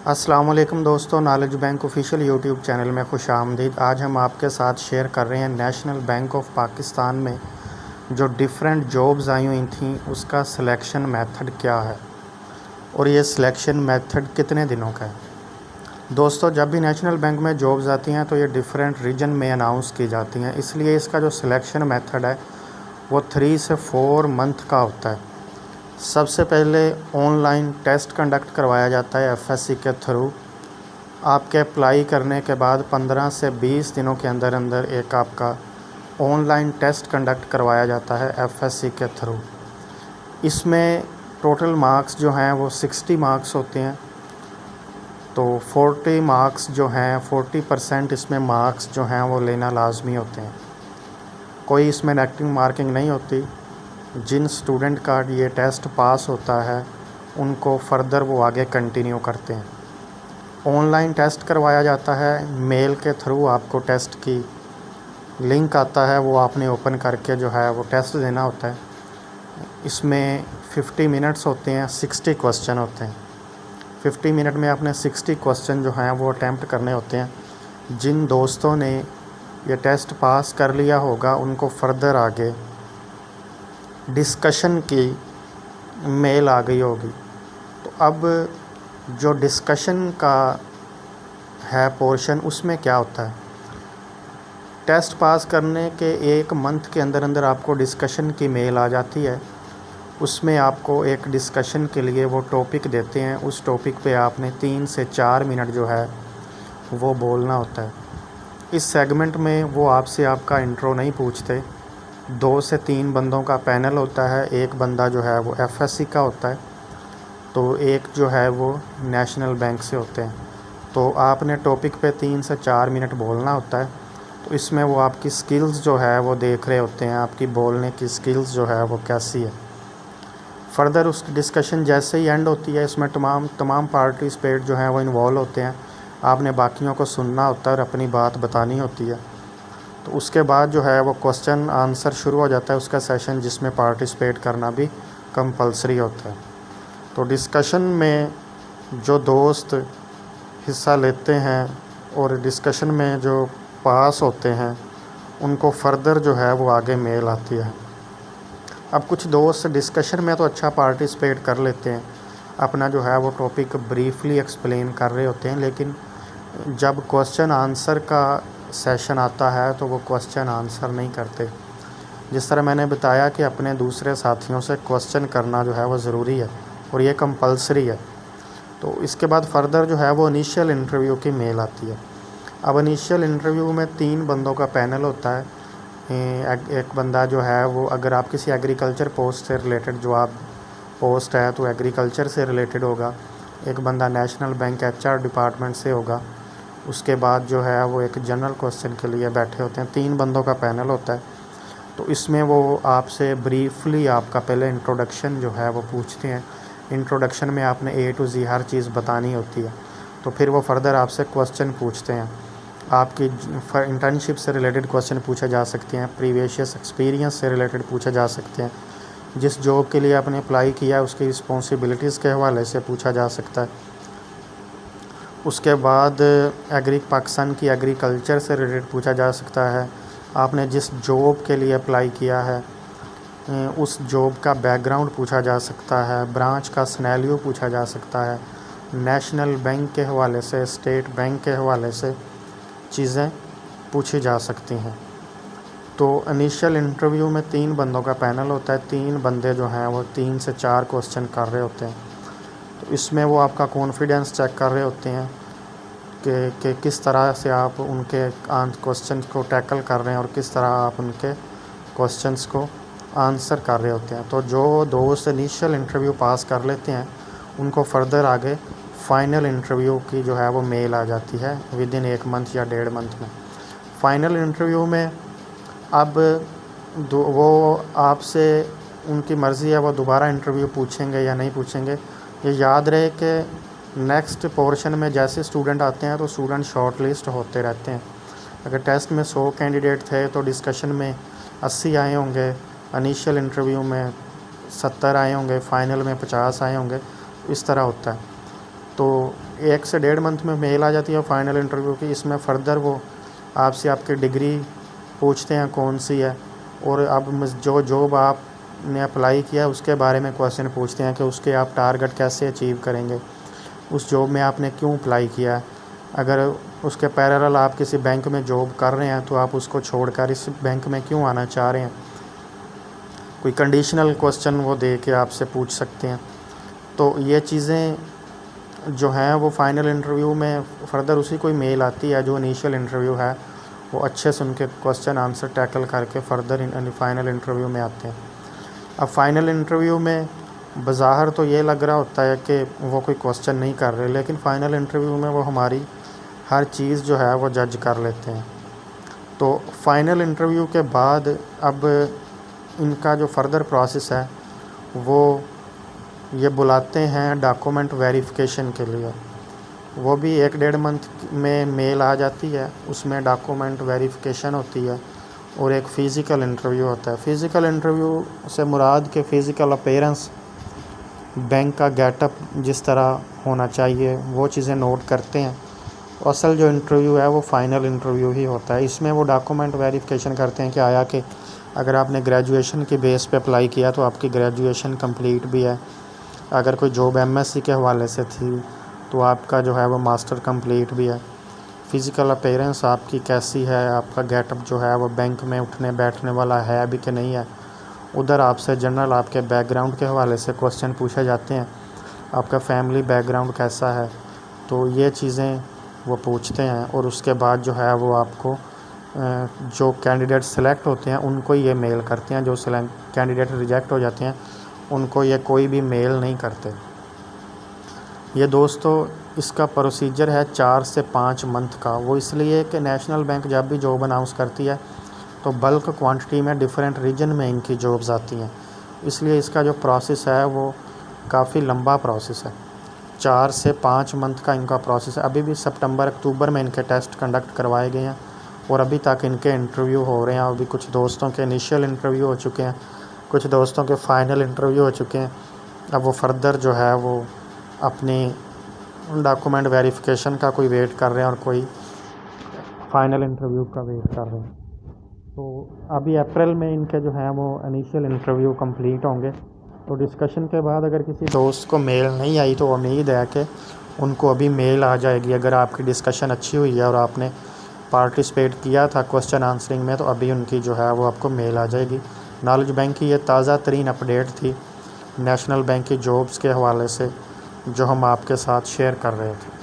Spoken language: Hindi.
अस्सलाम वालेकुम दोस्तों, knowledge bank official YouTube channel में खुशामदीद। आज हम आपके साथ शेयर कर रहे हैं नेशनल बैंक ऑफ पाकिस्तान में जो डिफरेंट जॉब्स आई हुई थी उसका सिलेक्शन मेथड क्या है और ये सिलेक्शन मेथड कितने दिनों का है। दोस्तों, जब भी नेशनल बैंक में जॉब्स आती हैं तो ये डिफरेंट रीजन में अनाउंस की जाती हैं, इसलिए इसका जो सिलेक्शन मेथड है वो 3 से 4 मंथ का होता है। सबसे पहले ऑनलाइन टेस्ट कंडक्ट करवाया जाता है एफएससी के थ्रू। आपके अप्लाई करने के बाद 15 से 20 दिनों के अंदर अंदर एक आपका ऑनलाइन टेस्ट कंडक्ट करवाया जाता है एफएससी के थ्रू। इसमें टोटल मार्क्स जो हैं वो 60 मार्क्स होते हैं, तो 40 मार्क्स जो हैं 40% इसमें मार्क्स जो हैं वो लेना लाजमी होते हैं। कोई इसमें नेगेटिव मार्किंग नहीं होती। जिन स्टूडेंट का ये टेस्ट पास होता है उनको फ़र्दर वो आगे कंटिन्यू करते हैं। ऑनलाइन टेस्ट करवाया जाता है, मेल के थ्रू आपको टेस्ट की लिंक आता है, वो आपने ओपन करके जो है वो टेस्ट देना होता है। इसमें 50 मिनट्स होते हैं, 60 क्वेश्चन होते हैं। 50 मिनट में आपने 60 क्वेश्चन जो हैं वो अटैम्प्ट करने होते हैं। जिन दोस्तों ने ये टेस्ट पास कर लिया होगा उनको फ़र्दर आगे डिस्कशन की मेल आ गई होगी। तो अब जो डिस्कशन का है पोर्शन, उसमें क्या होता है, टेस्ट पास करने के 1 मंथ के अंदर अंदर आपको डिस्कशन की मेल आ जाती है। उसमें आपको एक डिस्कशन के लिए वो टॉपिक देते हैं, उस टॉपिक पे आपने 3 से 4 मिनट जो है वो बोलना होता है। इस सेगमेंट में वो आपसे आपका इंट्रो नहीं पूछते। 2 से 3 बंदों का पैनल होता है, एक बंदा जो है वो एफएससी का होता है, तो एक जो है वो नेशनल बैंक से होते हैं। तो आपने टॉपिक पे 3 से 4 मिनट बोलना होता है। तो इसमें वो आपकी स्किल्स जो है वो देख रहे होते हैं, आपकी बोलने की स्किल्स जो है वो कैसी है। फ़र्दर उस डिस्कशन जैसे ही एंड होती है, इसमें तमाम पार्टिसिपेट जो हैं वो इन्वॉल्व होते हैं। आपने बाकियों को सुनना होता है और अपनी बात बतानी होती है। तो उसके बाद जो है वो क्वेश्चन आंसर शुरू हो जाता है उसका सेशन, जिसमें पार्टिसिपेट करना भी कंपलसरी होता है। तो डिस्कशन में जो दोस्त हिस्सा लेते हैं और डिस्कशन में जो पास होते हैं उनको फ़र्दर जो है वो आगे मेल आती है। अब कुछ दोस्त डिस्कशन में तो अच्छा पार्टिसिपेट कर लेते हैं, अपना जो है वो टॉपिक ब्रीफली एक्सप्लेन कर रहे होते हैं, लेकिन जब क्वेश्चन आंसर का सेशन आता है तो वो क्वेश्चन आंसर नहीं करते। जिस तरह मैंने बताया कि अपने दूसरे साथियों से क्वेश्चन करना जो है वो ज़रूरी है और ये कंपलसरी है। तो इसके बाद फ़र्दर जो है वो इनिशियल इंटरव्यू की मेल आती है। अब इनिशियल इंटरव्यू में 3 बंदों का पैनल होता है। एक बंदा जो है वो, अगर आप किसी एग्रीकल्चर पोस्ट से रिलेटेड जो आप पोस्ट है तो एग्रीकल्चर से रिलेटेड होगा। एक बंदा नेशनल बैंक एचआर डिपार्टमेंट से होगा। उसके बाद जो है वो एक जनरल क्वेश्चन के लिए बैठे होते हैं। 3 बंदों का पैनल होता है। तो इसमें वो आपसे ब्रीफली आपका पहले इंट्रोडक्शन जो है वो पूछते हैं। इंट्रोडक्शन में आपने A to Z हर चीज़ बतानी होती है। तो फिर वो फ़र्दर आपसे क्वेश्चन पूछते हैं। आपकी इंटर्नशिप से रिलेटेड क्वेश्चन पूछे जा सकते हैं, प्रीवियस एक्सपीरियंस से रिलेटेड पूछे जा सकते हैं, जिस जॉब के लिए आपने अप्लाई किया है उसकी रिस्पॉन्सिबिलिटीज़ के हवाले से पूछा जा सकता है। उसके बाद पाकिस्तान की एग्रीकल्चर से रिलेटेड पूछा जा सकता है। आपने जिस जॉब के लिए अप्लाई किया है उस जॉब का बैकग्राउंड पूछा जा सकता है, ब्रांच का सिनेरियो पूछा जा सकता है, नेशनल बैंक के हवाले से, स्टेट बैंक के हवाले से चीज़ें पूछी जा सकती हैं। तो इनिशियल इंटरव्यू में 3 बंदों का पैनल होता है। 3 बंदे जो हैं वो 3 से 4 क्वेश्चन कर रहे होते हैं। तो इसमें वो आपका कॉन्फिडेंस चेक कर रहे होते हैं कि किस तरह से आप उनके क्वेश्चन को टैकल कर रहे हैं और किस तरह आप उनके क्वेश्चंस को आंसर कर रहे होते हैं। तो जो दोस्त इनिशियल इंटरव्यू पास कर लेते हैं उनको फ़र्दर आगे फ़ाइनल इंटरव्यू की जो है वो मेल आ जाती है विदिन 1 मंथ या 1.5 मंथ में। फ़ाइनल इंटरव्यू में अब वो आपसे, उनकी मर्ज़ी है वो दोबारा इंटरव्यू पूछेंगे या नहीं पूछेंगे। ये याद रहे कि नेक्स्ट पोर्शन में जैसे स्टूडेंट आते हैं तो स्टूडेंट शॉर्ट लिस्ट होते रहते हैं। अगर टेस्ट में 100 कैंडिडेट थे तो डिस्कशन में 80 आए होंगे, इनिशियल इंटरव्यू में 70 आए होंगे, फ़ाइनल में 50 आए होंगे, इस तरह होता है। तो 1 से 1.5 मंथ में मेल आ जाती है फाइनल इंटरव्यू की। इसमें फ़र्दर वो आपसे आपकी डिग्री पूछते हैं कौन सी है, और अब जो जॉब आपने अप्लाई किया उसके बारे में क्वेश्चन पूछते हैं कि उसके आप टारगेट कैसे अचीव करेंगे, उस जॉब में आपने क्यों अप्लाई किया है। अगर उसके पैरेलल आप किसी बैंक में जॉब कर रहे हैं तो आप उसको छोड़कर इस बैंक में क्यों आना चाह रहे हैं। कोई कंडीशनल क्वेश्चन वो दे के आपसे पूछ सकते हैं। तो ये चीज़ें जो हैं वो फाइनल इंटरव्यू में फ़र्दर उसी कोई मेल आती है जो इनिशियल इंटरव्यू है, वो अच्छे से उनके क्वेश्चन आंसर टैकल करके फ़र्दर फाइनल इंटरव्यू में आते हैं। अब फाइनल इंटरव्यू में बज़ाहिर तो ये लग रहा होता है कि वो कोई क्वेश्चन नहीं कर रहे, लेकिन फ़ाइनल इंटरव्यू में वो हमारी हर चीज़ जो है वो जज कर लेते हैं। तो फाइनल इंटरव्यू के बाद अब इनका जो फ़र्दर प्रोसेस है वो ये बुलाते हैं डॉक्यूमेंट वेरिफिकेशन के लिए। वो भी 1-1.5 मंथ में मेल आ जाती है, उसमें डॉक्यूमेंट वेरिफिकेशन होती है और एक फ़िज़िकल इंटरव्यू होता है। फ़िज़िकल इंटरव्यू से मुराद के फ़िज़िकल अपीयरेंस, बैंक का गेटअप जिस तरह होना चाहिए वो चीज़ें नोट करते हैं। असल जो इंटरव्यू है वो फ़ाइनल इंटरव्यू ही होता है। इसमें वो डॉक्यूमेंट वेरिफिकेशन करते हैं कि आया कि अगर आपने ग्रेजुएशन के बेस पे अप्लाई किया तो आपकी ग्रेजुएशन कंप्लीट भी है। अगर कोई जॉब एमएससी के हवाले से थी तो आपका जो है वो मास्टर कंप्लीट भी है। फ़िज़िकल अपीयरेंस आपकी कैसी है, आपका गेटअप जो है वो बैंक में उठने बैठने वाला है भी कि नहीं है। उधर आपसे जनरल आपके बैकग्राउंड के हवाले से क्वेश्चन पूछे जाते हैं, आपका फैमिली बैकग्राउंड कैसा है, तो ये चीज़ें वो पूछते हैं। और उसके बाद जो है वो आपको जो कैंडिडेट सेलेक्ट होते हैं उनको ये मेल करते हैं, जो कैंडिडेट रिजेक्ट हो जाते हैं उनको ये कोई भी मेल नहीं करते। ये दोस्तों इसका प्रोसीजर है 4 से 5 मंथ का। वो इसलिए कि नेशनल बैंक जब भी जॉब अनाउंस करती है तो बल्क क्वांटिटी में डिफरेंट रीजन में इनकी जॉब्स आती हैं, इसलिए इसका जो प्रोसेस है वो काफ़ी लंबा प्रोसेस है। 4 से 5 मंथ का इनका प्रोसेस है। अभी भी सितंबर अक्टूबर में इनके टेस्ट कंडक्ट करवाए गए हैं और अभी तक इनके इंटरव्यू हो रहे हैं। अभी कुछ दोस्तों के इनिशियल इंटरव्यू हो चुके हैं, कुछ दोस्तों के फ़ाइनल इंटरव्यू हो चुके हैं। अब वो फ़र्दर जो है वो अपनी डॉक्यूमेंट वेरिफिकेशन का कोई वेट कर रहे हैं और कोई फ़ाइनल इंटरव्यू का वेट कर रहे हैं। तो अभी अप्रैल में इनके जो हैं वो इनिशियल इंटरव्यू कंप्लीट होंगे। तो डिस्कशन के बाद अगर किसी दोस्त को मेल नहीं आई तो उम्मीद है कि उनको अभी मेल आ जाएगी। अगर आपकी डिस्कशन अच्छी हुई है और आपने पार्टिसिपेट किया था क्वेश्चन आंसरिंग में तो अभी उनकी जो है वो आपको मेल आ जाएगी। नॉलेज बैंक की ये ताज़ा तरीन अपडेट थी नेशनल बैंक की जॉब्स के हवाले से जो हम आपके साथ शेयर कर रहे थे।